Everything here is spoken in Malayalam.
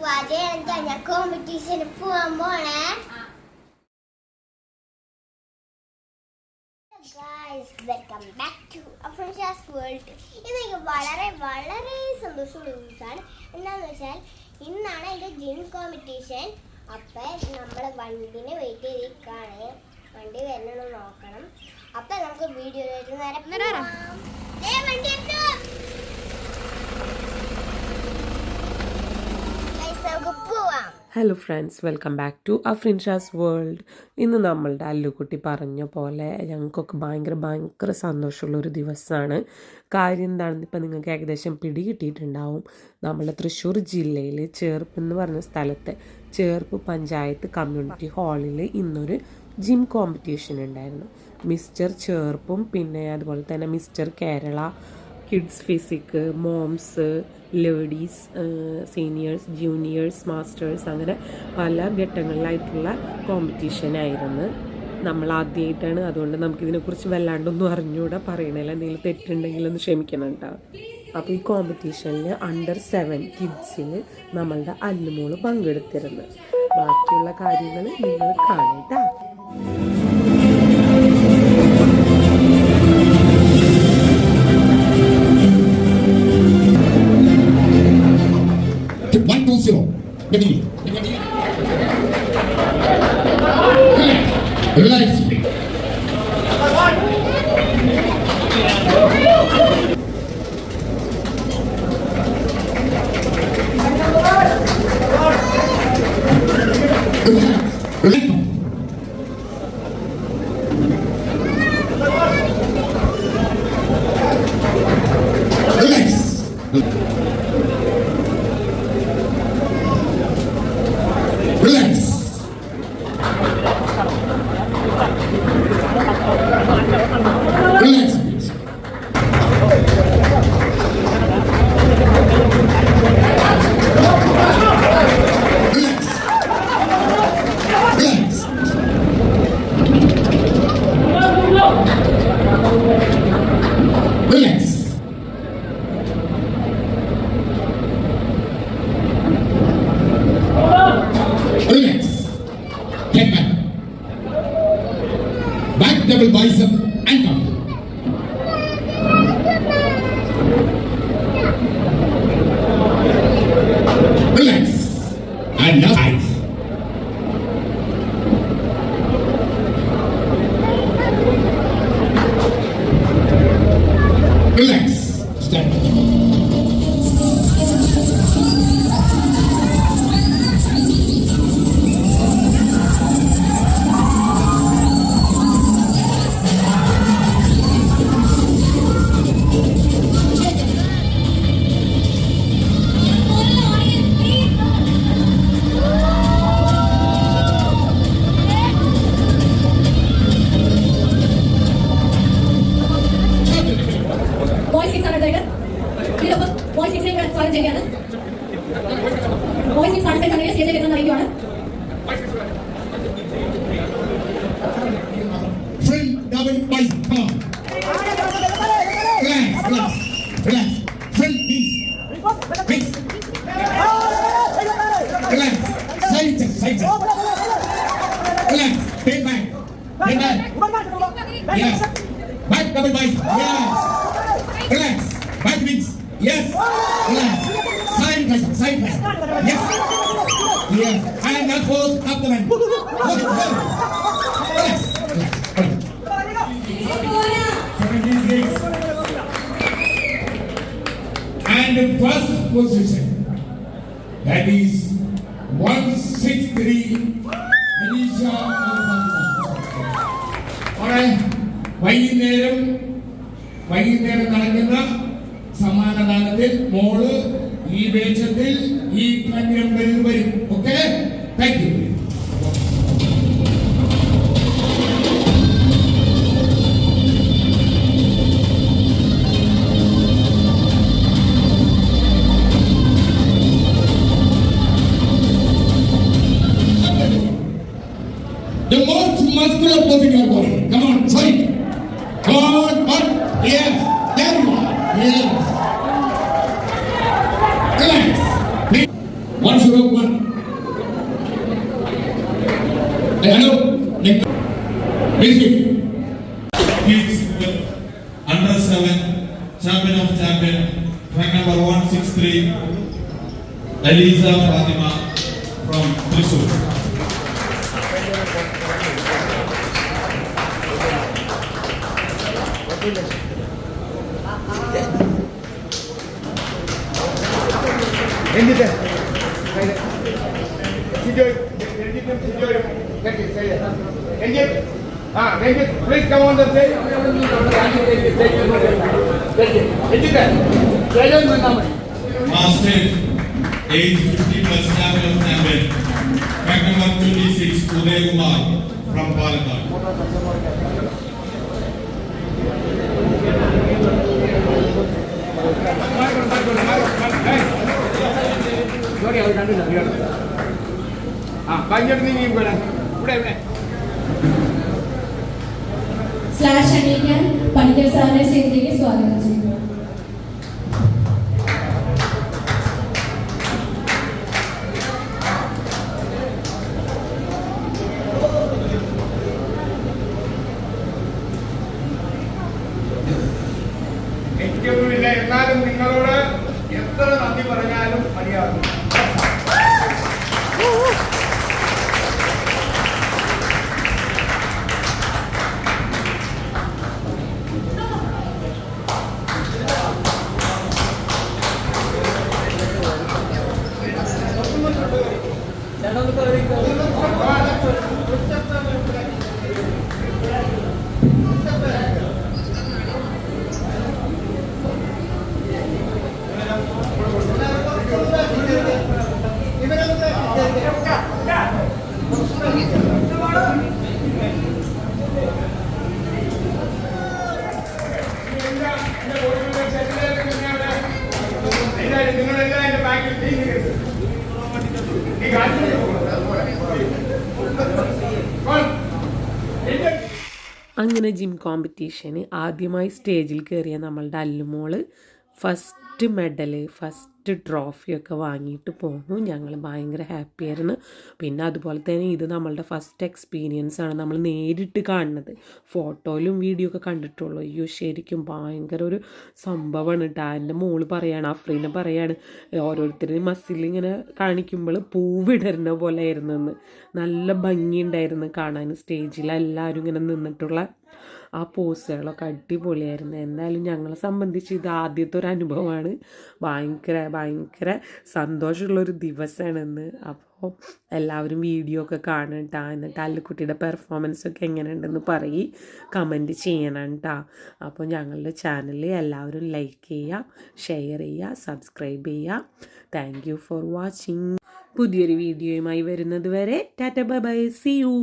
ഞാൻ കോമ്പറ്റീഷന് പോവാൻ പോണേ. Welcome back to Afrinsha's world. ഇന്നെനിക്ക് വളരെ വളരെ സന്തോഷമുള്ള ദിവസമാണ്. എന്താണെന്ന് വെച്ചാൽ ഇന്നാണ് എൻ്റെ ജിം കോമ്പറ്റീഷൻ. അപ്പം നമ്മൾ വണ്ടിനെ വെയിറ്റ് ചെയ്തിരിക്കുകയാണ്. വണ്ടി വരണമെന്ന് നോക്കണം. അപ്പം നമുക്ക് വീഡിയോയിലേക്ക് നേരെ വണ്ടി hello friends, welcome back to Afrinsha's world. ഇന്ന് നമ്മളുടെ അല്ലുക്കുട്ടി പറഞ്ഞ പോലെ ഞങ്ങൾക്കൊക്കെ ഭയങ്കര സന്തോഷമുള്ളൊരു ദിവസമാണ്. കാര്യം എന്താണെന്ന് ഇപ്പം നിങ്ങൾക്ക് ഏകദേശം പിടികിട്ടിയിട്ടുണ്ടാവും. നമ്മുടെ തൃശ്ശൂർ ജില്ലയിൽ ചേർപ്പ് എന്ന് പറഞ്ഞ സ്ഥലത്ത് ചേർപ്പ് പഞ്ചായത്ത് കമ്മ്യൂണിറ്റി ഹാളിൽ ഇന്നൊരു ജിം കോമ്പറ്റീഷൻ ഉണ്ടായിരുന്നു. മിസ്റ്റർ ചേർപ്പും പിന്നെ അതുപോലെ തന്നെ mister Kerala, kids physique, moms, ladies, seniors, juniors, masters, അങ്ങനെ പല ഘട്ടങ്ങളിലായിട്ടുള്ള കോമ്പറ്റീഷനായിരുന്നു. നമ്മൾ ആദ്യമായിട്ടാണ്, അതുകൊണ്ട് നമുക്കിതിനെക്കുറിച്ച് വല്ലാണ്ടൊന്നും അറിഞ്ഞുകൂടെ. പറയണതിൽ എന്തെങ്കിലും തെറ്റുണ്ടെങ്കിലൊന്ന് ക്ഷമിക്കണം കേട്ടോ. അപ്പോൾ ഈ കോമ്പറ്റീഷനിൽ അണ്ടർ 7 കിഡ്സിൽ നമ്മളുടെ അല്ലുമോള് പങ്കെടുത്തിരുന്നു. ബാക്കിയുള്ള കാര്യങ്ങൾ നിങ്ങൾ കാണട്ടാ. Relax. Back double bicep and come. Relax. And now eyes. Relax. Stand. Yes. Back double bicep. Yes. Relax. Back wings. Yes. Relax. Side pressure. Side pressure. Yes. Yes. And now pose abdomen. Relax. Relax. 76. And the first position. That is 163. Anisha. വൈകുന്നേരം നടക്കുന്ന സമ്മാനദാനത്തിൽ മോള് ഈ വേഷത്തിൽ ഈ നമ്പറിൽ വരും. Okay, thank you. The most muscular person in your body. Come on, fight. Come on. Yes. There you are. Yes. Relax. 101. Hello. Basically, kids under 7, champion of champion, rank number 163, Eliza Fatima from Thrissur. Please come on the stage. Master, age 50 plus champion of champion, rank number 26, Uday Kumar from Palakkad. Slash അണിയിക്കാൻ പണിക്കർ സാറിനെ സ്റ്റേജിലേക്ക് സ്വാഗതം ചെയ്യുന്നു. എനിക്കൊന്നുമില്ല, എന്നാലും നിങ്ങളോട് എത്ര നന്ദി പറഞ്ഞാലും മതിയാകും. നിങ്ങളെല്ലാം എന്റെ ബാക്കിൽ അങ്ങനെ ജിം കോമ്പറ്റീഷന് ആദ്യമായി സ്റ്റേജിൽ കയറിയ നമ്മളുടെ അല്ലുമോള് ഫസ്റ്റ് മെഡല് ഫസ്റ്റ് ട്രോഫിയൊക്കെ വാങ്ങിയിട്ട് പോന്നു. ഞങ്ങൾ ഭയങ്കര ഹാപ്പിയായിരുന്നു. പിന്നെ അതുപോലെ തന്നെ ഇത് നമ്മളുടെ ഫസ്റ്റ് എക്സ്പീരിയൻസ് ആണ് നമ്മൾ നേരിട്ട് കാണുന്നത്. ഫോട്ടോയിലും വീഡിയോ ഒക്കെ കണ്ടിട്ടുള്ളൂ. അയ്യോ ശരിക്കും ഭയങ്കര ഒരു സംഭവമാണ് കേട്ടോ. എൻ്റെ മോള് പറയാണ്, അഫ്രീനെ പറയാണ്, ഓരോരുത്തരും മസിലിങ്ങനെ കാണിക്കുമ്പോൾ പൂവിടരുന്ന പോലെ ആയിരുന്നെന്ന്. നല്ല ഭംഗിയുണ്ടായിരുന്നു കാണാൻ. സ്റ്റേജിൽ എല്ലാവരും ഇങ്ങനെ നിന്നിട്ടുള്ള ആ പോസുകളൊക്കെ അടിപൊളിയായിരുന്നു. എന്തായാലും ഞങ്ങളെ സംബന്ധിച്ച് ഇത് ആദ്യത്തെ ഒരു അനുഭവമാണ്. ഭയങ്കര സന്തോഷമുള്ളൊരു ദിവസമാണെന്ന്. അപ്പോൾ എല്ലാവരും വീഡിയോ ഒക്കെ കാണണം കേട്ടോ. എന്നിട്ട് അല്ലുക്കുട്ടിയുടെ പെർഫോമൻസൊക്കെ എങ്ങനെയുണ്ടെന്ന് കമൻറ്റ് ചെയ്യണം കേട്ടോ. അപ്പോൾ ഞങ്ങളുടെ ചാനൽ എല്ലാവരും ലൈക്ക് ചെയ്യുക, ഷെയർ ചെയ്യുക, സബ്സ്ക്രൈബ് ചെയ്യുക. Thank you for watching. പുതിയൊരു വീഡിയോയുമായി വരുന്നത് വരെ tata bye bye, see U.